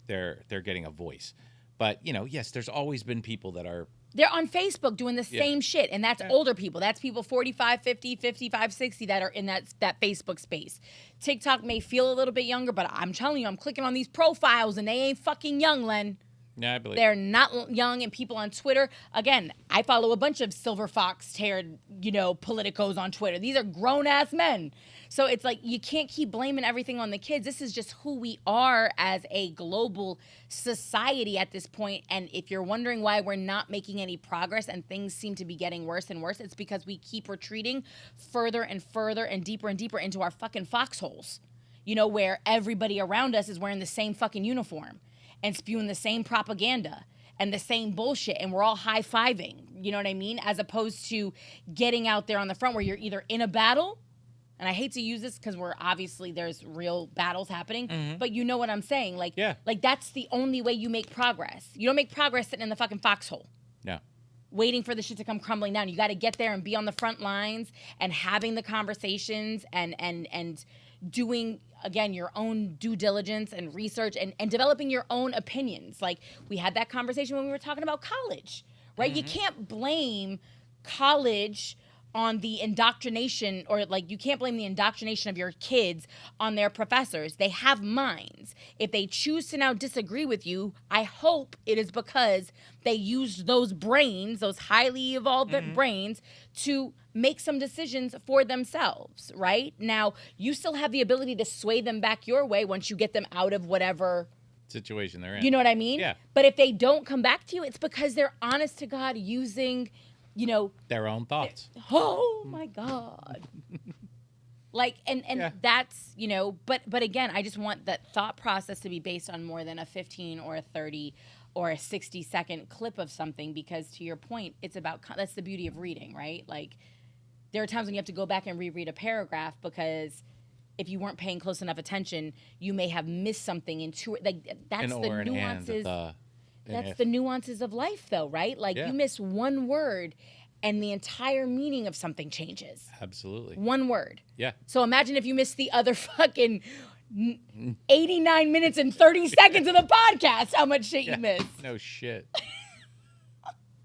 getting a voice. But, yes, there's always been people that are
they're on Facebook doing the same shit, and that's older people. That's people 45, 50, 55, 60 that are in that Facebook space. TikTok may feel a little bit younger, but I'm telling you, I'm clicking on these profiles and they ain't fucking young, Len.
Yeah, I believe
they're not young. And people on Twitter, again, I follow a bunch of silver fox-haired, politicos on Twitter. These are grown-ass men. So it's like, you can't keep blaming everything on the kids. This is just who we are as a global society at this point. And if you're wondering why we're not making any progress and things seem to be getting worse and worse, it's because we keep retreating further and further and deeper into our fucking foxholes, where everybody around us is wearing the same fucking uniform and spewing the same propaganda and the same bullshit, and we're all high-fiving, you know what I mean? As opposed to getting out there on the front where you're either in a battle, and I hate to use this because there's real battles happening, but you know what I'm saying? Like that's the only way you make progress. You don't make progress sitting in the fucking foxhole.
Yeah.
Waiting for the shit to come crumbling down. You got to get there and be on the front lines and having the conversations and doing, again, your own due diligence and research and developing your own opinions. Like, we had that conversation when we were talking about college, right? You can't blame college on the indoctrination, or like, you can't blame the indoctrination of your kids on their professors. They have minds. If they choose to now disagree with you, I hope it is because they used those brains, those highly evolved brains, to make some decisions for themselves, right? Now, you still have the ability to sway them back your way once you get them out of whatever
situation they're in.
You know what I mean?
Yeah.
But if they don't come back to you, it's because they're honest to God using,
their own thoughts.
Oh my God. Like, and that's, but again, I just want that thought process to be based on more than a 15 or a 30 or a 60-second clip of something, because to your point, it's about, that's the beauty of reading, right? Like, there are times when you have to go back and reread a paragraph, because if you weren't paying close enough attention, you may have missed something that's the nuances. That's the nuances of life, though, right? Like, you miss one word and the entire meaning of something changes.
Absolutely.
One word.
Yeah.
So imagine if you missed the other fucking 89 minutes and 30 seconds of the podcast, how much shit you missed.
No shit.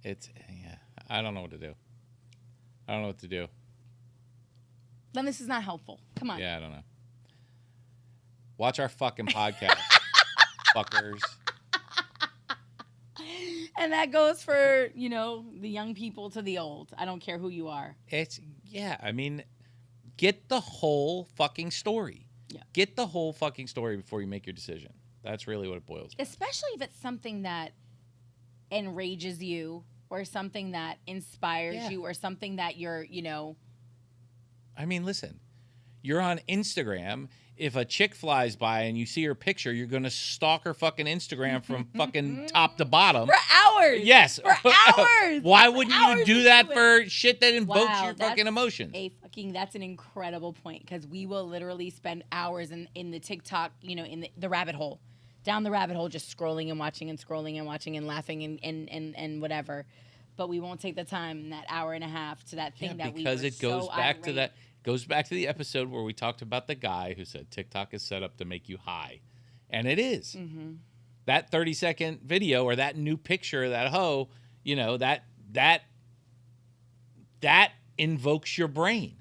I don't know what to do.
Then this is not helpful. Come on.
Yeah, I don't know. Watch our fucking podcast, fuckers.
And that goes for, the young people to the old. I don't care who you are.
I mean, get the whole fucking story.
Yeah.
Get the whole fucking story before you make your decision. That's really what it boils down to.
Especially if it's something that enrages you or something that inspires you or something that you're,
I mean, listen, you're on Instagram. If a chick flies by and you see her picture, you're going to stalk her fucking Instagram from fucking top to bottom.
For hours.
Yes.
For hours.
Why wouldn't you do that
it.
for shit that invokes
Wow,
your fucking emotions?
That's an incredible point, because we will literally spend hours in the TikTok, in the rabbit hole, down the rabbit hole, just scrolling and watching and laughing and whatever. But we won't take the time in that hour and a half to that thing that we were
because it goes
so
back
irate.
to that. Goes back to the episode where we talked about the guy who said TikTok is set up to make you high. And it is. Mm-hmm. That 30-second video or that new picture of that hoe, that invokes your brain.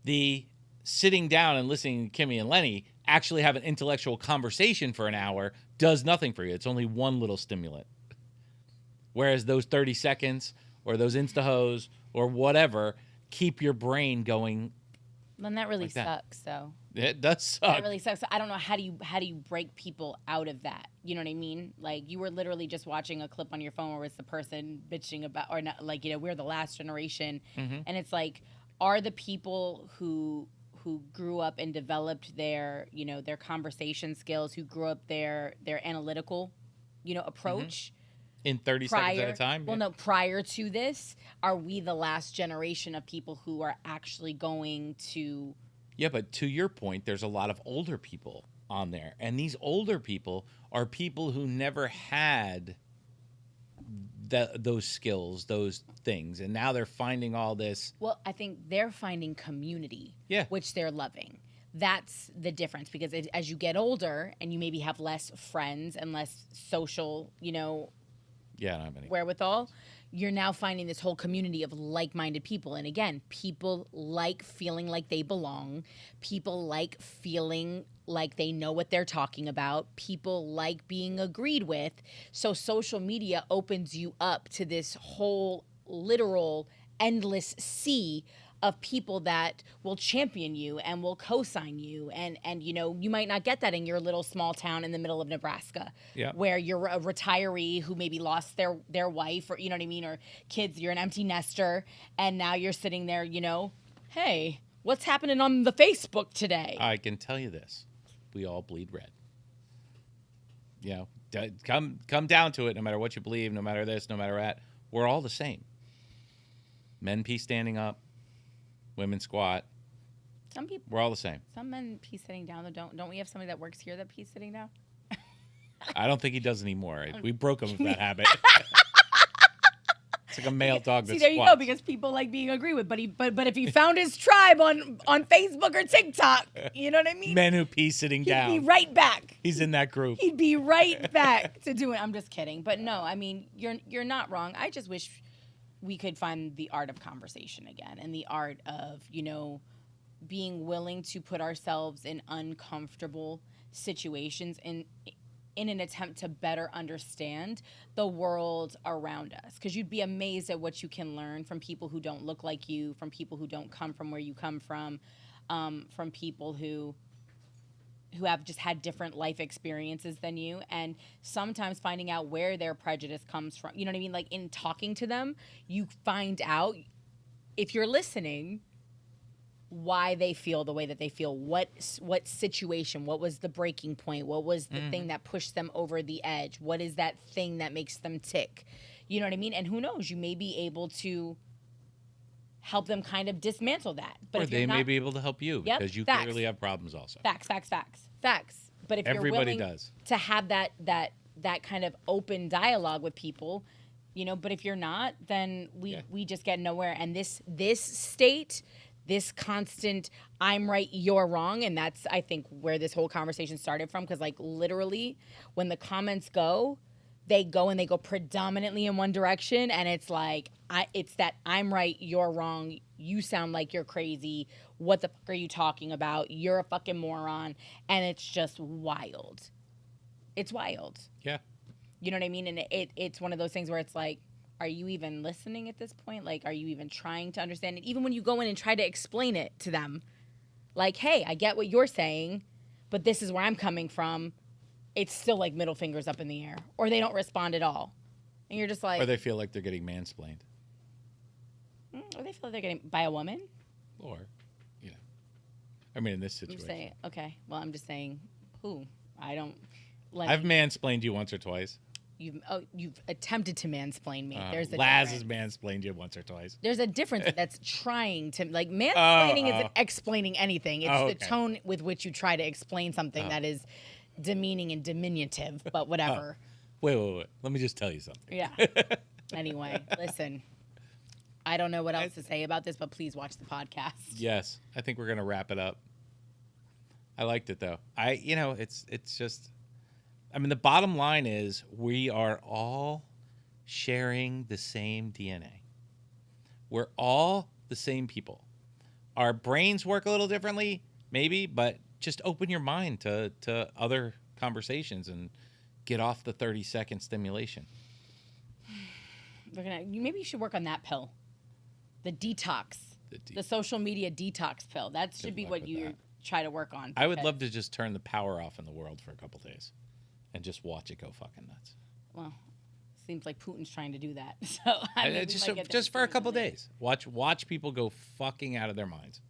The sitting down and listening to Kimmy and Lenny actually have an intellectual conversation for an hour does nothing for you. It's only one little stimulant. Whereas those 30 seconds or those Insta-hoes or whatever keep your brain going.
Then that really
like
sucks. So
it does suck.
That really sucks. So I don't know how do you break people out of that? You know what I mean? Like, you were literally just watching a clip on your phone where it's the person bitching about, or not, like, we're the last generation, and it's like, are the people who grew up and developed their their conversation skills, who grew up their analytical approach.
In 30 seconds at a time?
Well, no, prior to this, are we the last generation of people who are actually going to...
Yeah, but to your point, there's a lot of older people on there. And these older people are people who never had those skills, those things. And now they're finding all this...
Well, I think they're finding community, which they're loving. That's the difference, because as you get older and you maybe have less friends and less social,
I don't have any
wherewithal, you're now finding this whole community of like-minded people. And again, people like feeling like they belong. People like feeling like they know what they're talking about. People like being agreed with. So social media opens you up to this whole literal endless sea of people that will champion you and will co-sign you. And you might not get that in your little small town in the middle of Nebraska, where you're a retiree who maybe lost their wife, or, you know what I mean? Or kids, you're an empty nester. And now you're sitting there, hey, what's happening on the Facebook today?
I can tell you this. We all bleed red. Come down to it, no matter what you believe, no matter this, no matter that, we're all the same. Men pee standing up. Women squat.
Some people.
We're all the same.
Some men pee sitting down. Don't we have somebody that works here that pees sitting down?
I don't think he does anymore. We broke him of that habit. It's like a male dog that
See, there
squats.
you go, because people like being agreed with. But if he found his tribe on Facebook or TikTok, you know what I mean?
Men who pee sitting down.
He'd be right back.
He's in that group.
He'd be right back to doing. I'm just kidding. But no, I mean, you're not wrong. I just wish we could find the art of conversation again, and the art of, being willing to put ourselves in uncomfortable situations in an attempt to better understand the world around us. Because you'd be amazed at what you can learn from people who don't look like you, from people who don't come from where you come from people who have just had different life experiences than you, and sometimes finding out where their prejudice comes from. You know what I mean? Like, in talking to them, you find out, if you're listening, why they feel the way that they feel. What situation, what was the breaking point? What was the thing that pushed them over the edge? What is that thing that makes them tick? You know what I mean? And who knows, you may be able to help them kind of dismantle that. But
or they may be able to help you, because you clearly have problems also.
Facts. But if
everybody
you're willing
does
to have that kind of open dialogue with people, but if you're not, then we just get nowhere. And this state, this constant I'm right, you're wrong, and that's, I think, where this whole conversation started from. Because, like, literally, when the comments go, they go predominantly in one direction, and it's like it's that I'm right, you're wrong, you sound like you're crazy, what the fuck are you talking about, you're a fucking moron, and it's just wild. It's wild.
Yeah.
You know what I mean? And it's one of those things where it's like, are you even listening at this point? Like, are you even trying to understand it? Even when you go in and try to explain it to them, like, hey, I get what you're saying, but this is where I'm coming from. It's still like middle fingers up in the air, or they don't respond at all. And you're just like...
Or they feel like they're getting mansplained.
Or they feel like they're getting by a woman.
Or, you know. I mean, in this situation.
I'm saying, okay, well, I'm just saying, who? I don't...
I've mansplained you once or twice.
You've attempted to mansplain me. There's a
Laz
difference.
has mansplained you once or twice.
There's a difference that's trying to... Like, mansplaining isn't explaining anything. It's the tone with which you try to explain something that is... demeaning and diminutive, but whatever.
Wait. Let me just tell you something.
Yeah. Anyway, listen. I don't know what else to say about this, but please watch the podcast.
Yes. I think we're going to wrap it up. I liked it, though. It's just... I mean, the bottom line is we are all sharing the same DNA. We're all the same people. Our brains work a little differently, maybe, but... just open your mind to other conversations and get off the 30-second stimulation.
Maybe you should work on that pill. The detox. The social media detox pill. That should be what you try to work on.
I would love to just turn the power off in the world for a couple days and just watch it go fucking nuts.
Well, seems like Putin's trying to do that. So
just for a couple days. Watch people go fucking out of their minds.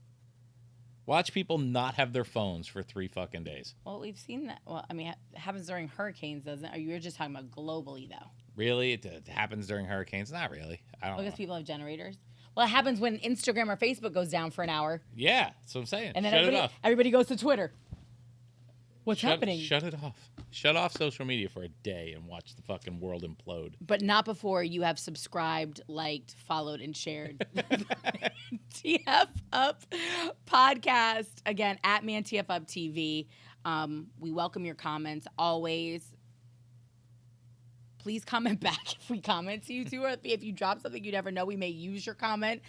Watch people not have their phones for 3 fucking days.
Well, we've seen that. Well, I mean, it happens during hurricanes, doesn't it? Or you were just talking about globally, though.
Really? It happens during hurricanes? Not really. I don't know.
Because people have generators. Well, it happens when Instagram or Facebook goes down for an hour.
Yeah, that's what I'm saying.
And then everybody goes to Twitter. What's happening?
Shut it off. Shut off social media for a day and watch the fucking world implode.
But not before you have subscribed, liked, followed, and shared. ManTFup Podcast. Again, at ManTFup TV. We welcome your comments always. Please comment back if we comment to you too, or if you drop something you never know, we may use your comment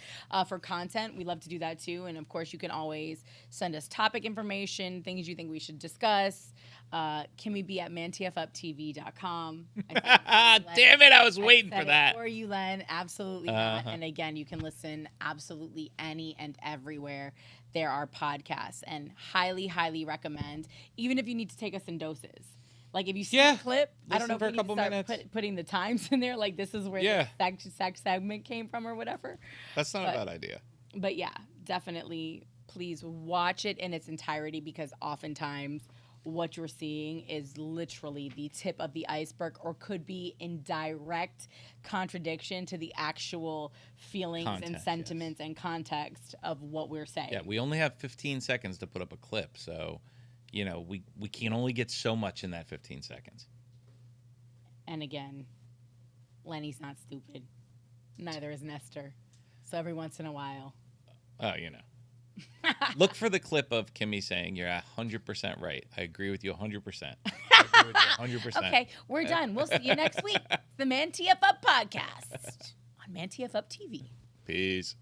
for content. We love to do that too. And of course, you can always send us topic information, things you think we should discuss. Can we be at ManTFupTV.com?
Damn it, I was waiting for that.
For you, Len, absolutely not. And again, you can listen absolutely any and everywhere there are podcasts, and highly, highly recommend, even if you need to take us in doses. Like, if you see a clip, I don't know if we need to start putting the times in there. Like, this is where the sex segment came from or whatever.
That's not a bad idea.
But, yeah, definitely please watch it in its entirety, because oftentimes what you're seeing is literally the tip of the iceberg, or could be in direct contradiction to the actual feelings and sentiments and context of what we're saying.
Yeah, we only have 15 seconds to put up a clip, so... You know, we can only get so much in that 15 seconds.
And again, Lenny's not stupid. Neither is Nestor. So every once in a while.
Oh, you know. Look for the clip of Kimmy saying, you're 100% right. I agree with you 100%. I agree with you 100%.
Okay, we're done. We'll see you next week. The ManTFup Podcast on ManTFup TV.
Peace.